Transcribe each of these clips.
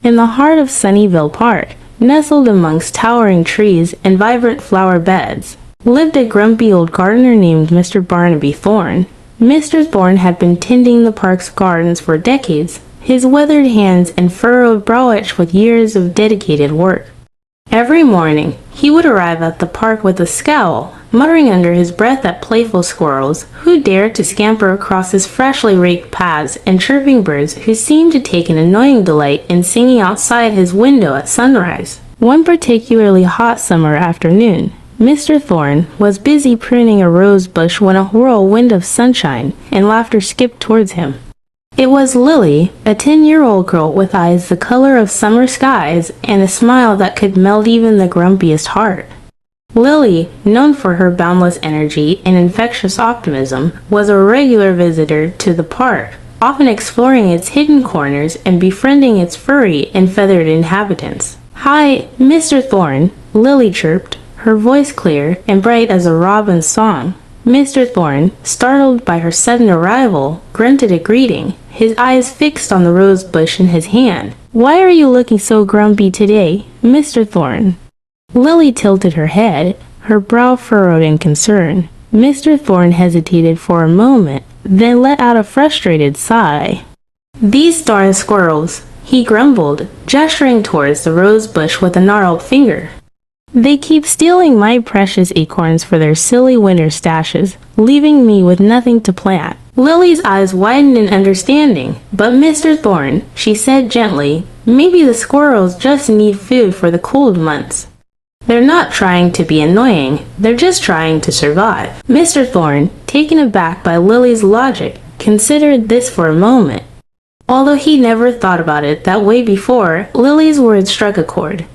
In the heart of Sunnyville Park, nestled amongst towering trees and vibrant flower beds, lived a grumpy old gardener named Mr. Barnaby Thorn. Mr. Thorn had been tending the park's gardens for decades, his weathered hands and furrowed brow itched with years of dedicated work. Every morning, he would arrive at the park with a scowl, muttering under his breath at playful squirrels who dared to scamper across his freshly raked paths and chirping birds who seemed to take an annoying delight in singing outside his window at sunrise. One particularly hot summer afternoon, Mr. Thorn was busy pruning a rose bush when a whirlwind of sunshine and laughter skipped towards him. It was Lily, a 10-year-old girl with eyes the color of summer skies and a smile that could melt even the grumpiest heart. Lily, known for her boundless energy and infectious optimism, was a regular visitor to the park, often exploring its hidden corners and befriending its furry and feathered inhabitants. "Hi, Mr. Thorn," Lily chirped, her voice clear and bright as a robin's song. Mr. Thorn, startled by her sudden arrival, grunted a greeting, his eyes fixed on the rose bush in his hand. "Why are you looking so grumpy today, Mr. Thorn?" Lily tilted her head, her brow furrowed in concern. Mr. Thorn hesitated for a moment, then let out a frustrated sigh. "These darn squirrels," he grumbled, gesturing towards the rose bush with a gnarled finger. "They keep stealing my precious acorns for their silly winter stashes, leaving me with nothing to plant." Lily's eyes widened in understanding, but Mr. Thorn, she said gently, "maybe the squirrels just need food for the cold months. They're not trying to be annoying, they're just trying to survive." Mr. Thorn, taken aback by Lily's logic, considered this for a moment. Although he never thought about it that way before, Lily's words struck a chord.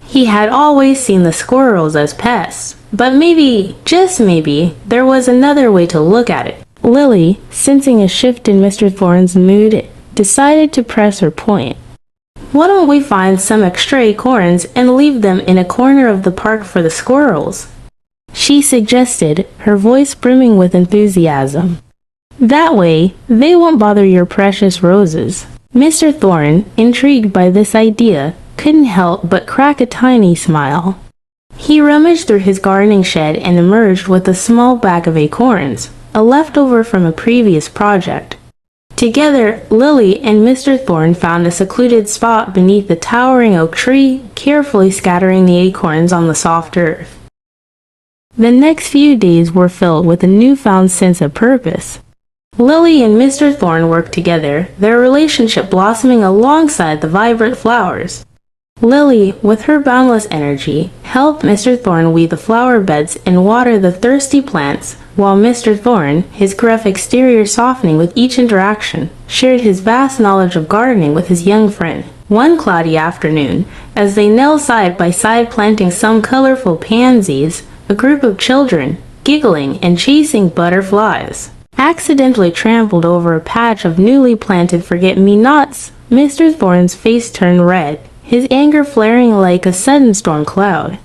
He had always seen the squirrels as pests, but maybe, just maybe, there was another way to look at it. Lily, sensing a shift in Mr. Thorn's mood, decided to press her point. "Why don't we find some extra acorns and leave them in a corner of the park for the squirrels?" she suggested, her voice brimming with enthusiasm. "That way, they won't bother your precious roses." Mr. Thorn, intrigued by this idea, couldn't help but crack a tiny smile. He rummaged through his gardening shed and emerged with a small bag of acorns, a leftover from a previous project. Together, Lily and Mr. Thorn found a secluded spot beneath the towering oak tree, carefully scattering the acorns on the soft earth. The next few days were filled with a newfound sense of purpose. Lily and Mr. Thorn worked together, their relationship blossoming alongside the vibrant flowers. Lily, with her boundless energy, helped Mr. Thorn weed the flower beds and water the thirsty plants, while Mr. Thorn, his gruff exterior softening with each interaction, shared his vast knowledge of gardening with his young friend. One cloudy afternoon, as they knelt side by side planting some colorful pansies, a group of children, giggling and chasing butterflies, accidentally trampled over a patch of newly planted forget-me-nots. Mr. Thorn's face turned red, his anger flaring like a sudden storm cloud.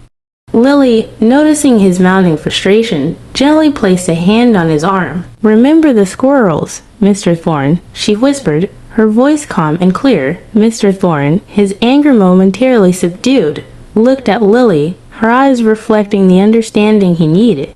Lily, noticing his mounting frustration, gently placed a hand on his arm. "Remember the squirrels, Mr. Thorn," she whispered, her voice calm and clear. Mr. Thorn, his anger momentarily subdued, looked at Lily, her eyes reflecting the understanding he needed.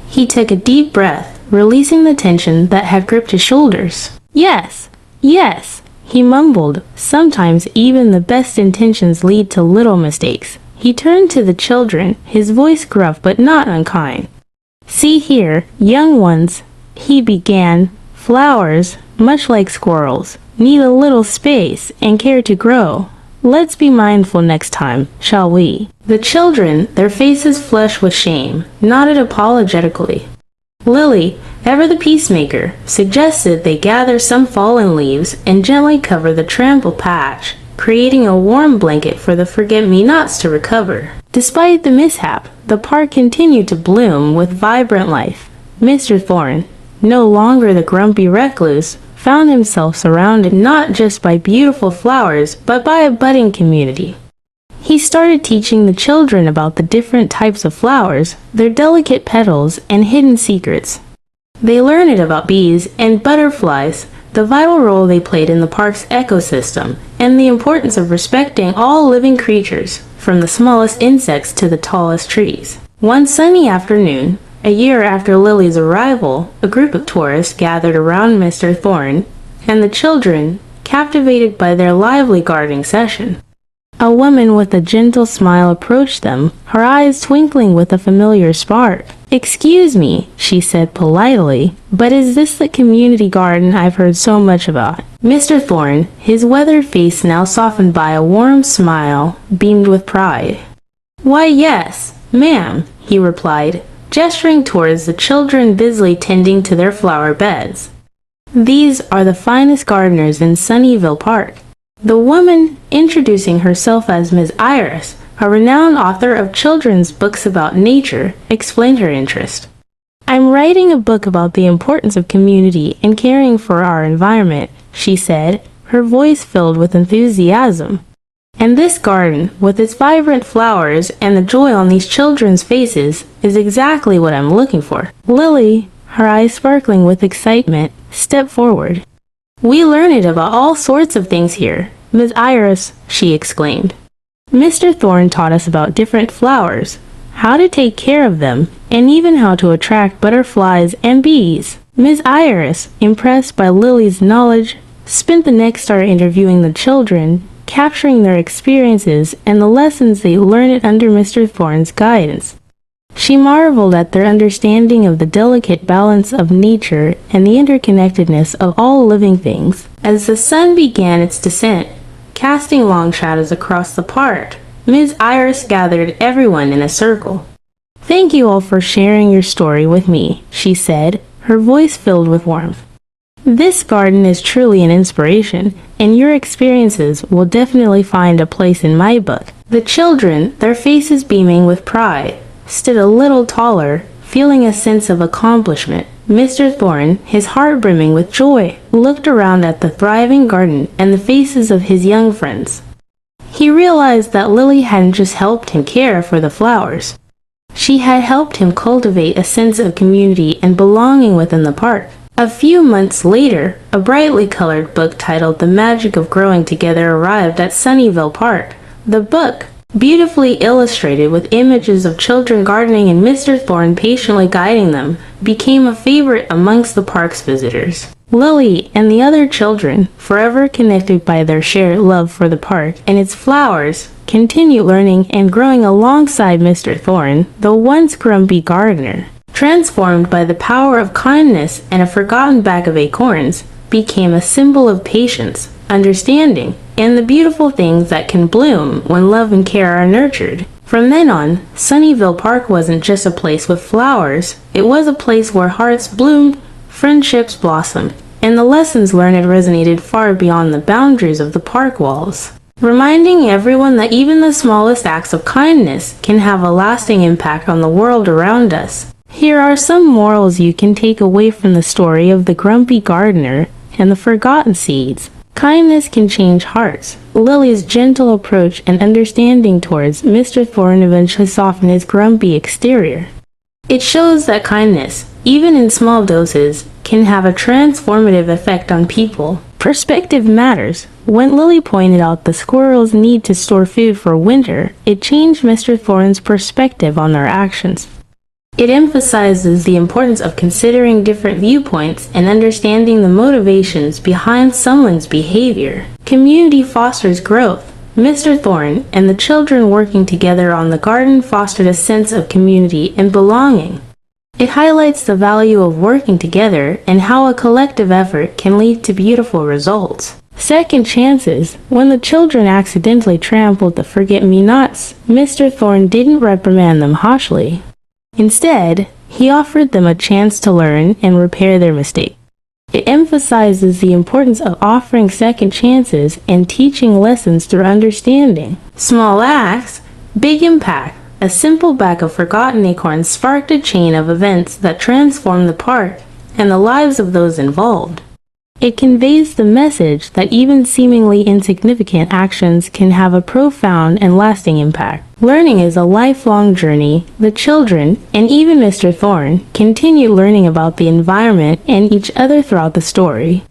He took a deep breath, releasing the tension that had gripped his shoulders. "Yes, yes," he mumbled. Sometimes even the best intentions lead to little mistakes. He turned to the children, his voice gruff but not unkind. "See here, young ones," he began, "flowers, much like squirrels, need a little space and care to grow. Let's be mindful next time, shall we?" The children, their faces flushed with shame, nodded apologetically. Lily, ever the peacemaker, suggested they gather some fallen leaves and gently cover the trampled patch, creating a warm blanket for the forget-me-nots to recover. Despite the mishap, the park continued to bloom with vibrant life. Mr. Thorn, no longer the grumpy recluse, found himself surrounded not just by beautiful flowers, but by a budding community. He started teaching the children about the different types of flowers, their delicate petals, and hidden secrets. They learned about bees and butterflies, the vital role they played in the park's ecosystem, and the importance of respecting all living creatures, from the smallest insects to the tallest trees. One sunny afternoon, a year after Lily's arrival, a group of tourists gathered around Mr. Thorn and the children, captivated by their lively gardening session. A woman with a gentle smile approached them, her eyes twinkling with a familiar spark. "Excuse me," she said politely, "but is this the community garden I've heard so much about?" Mr. Thorn, his weathered face now softened by a warm smile, beamed with pride. "Why, yes, ma'am," he replied, gesturing towards the children busily tending to their flower beds. "These are the finest gardeners in Sunnyville Park." The woman, introducing herself as Ms. Iris, a renowned author of children's books about nature, explained her interest. "I'm writing a book about the importance of community and caring for our environment," she said, her voice filled with enthusiasm. "And this garden, with its vibrant flowers and the joy on these children's faces, is exactly what I'm looking for." Lily, her eyes sparkling with excitement, stepped forward. "We learned about all sorts of things here, Ms. Iris," she exclaimed. "Mr. Thorn taught us about different flowers, how to take care of them, and even how to attract butterflies and bees." Ms. Iris, impressed by Lily's knowledge, spent the next hour interviewing the children, capturing their experiences and the lessons they learned under Mr. Thorn's guidance. She marveled at their understanding of the delicate balance of nature and the interconnectedness of all living things. As the sun began its descent, casting long shadows across the park, Ms. Iris gathered everyone in a circle. "Thank you all for sharing your story with me," she said, her voice filled with warmth. "This garden is truly an inspiration, and your experiences will definitely find a place in my book." The children, their faces beaming with pride, stood a little taller, feeling a sense of accomplishment. Mr. Thorn, his heart brimming with joy, looked around at the thriving garden and the faces of his young friends. He realized that Lily hadn't just helped him care for the flowers. She had helped him cultivate a sense of community and belonging within the park. A few months later, a brightly colored book titled The Magic of Growing Together arrived at Sunnyville Park. The book, beautifully illustrated with images of children gardening and Mr. Thorn patiently guiding them, became a favorite amongst the park's visitors. Lily and the other children, forever connected by their shared love for the park and its flowers, continued learning and growing alongside Mr. Thorn, the once grumpy gardener. Transformed by the power of kindness and a forgotten bag of acorns, became a symbol of patience, understanding, and the beautiful things that can bloom when love and care are nurtured. From then on, Sunnyville Park wasn't just a place with flowers, it was a place where hearts bloomed, friendships blossomed, and the lessons learned resonated far beyond the boundaries of the park walls, reminding everyone that even the smallest acts of kindness can have a lasting impact on the world around us. Here are some morals you can take away from the story of the grumpy gardener and the forgotten seeds. Kindness can change hearts. Lily's gentle approach and understanding towards Mr. Thorn eventually softened his grumpy exterior. It shows that kindness, even in small doses, can have a transformative effect on people. Perspective matters. When Lily pointed out the squirrels' need to store food for winter, it changed Mr. Thorn's perspective on their actions. It emphasizes the importance of considering different viewpoints and understanding the motivations behind someone's behavior. Community fosters growth. Mr. Thorn and the children working together on the garden fostered a sense of community and belonging. It highlights the value of working together and how a collective effort can lead to beautiful results. Second chances. When the children accidentally trampled the forget-me-nots, Mr. Thorn didn't reprimand them harshly. Instead, he offered them a chance to learn and repair their mistake. It emphasizes the importance of offering second chances and teaching lessons through understanding. Small acts, big impact. A simple bag of forgotten acorns sparked a chain of events that transformed the park and the lives of those involved. It conveys the message that even seemingly insignificant actions can have a profound and lasting impact. Learning is a lifelong journey. The children, and even Mr. Thorn, continue learning about the environment and each other throughout the story.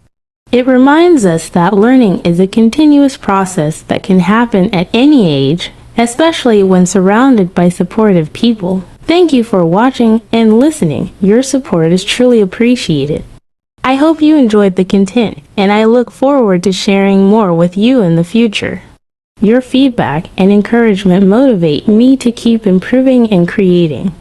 It reminds us that learning is a continuous process that can happen at any age, especially when surrounded by supportive people. Thank you for watching and listening. Your support is truly appreciated. I hope you enjoyed the content, and I look forward to sharing more with you in the future. Your feedback and encouragement motivate me to keep improving and creating.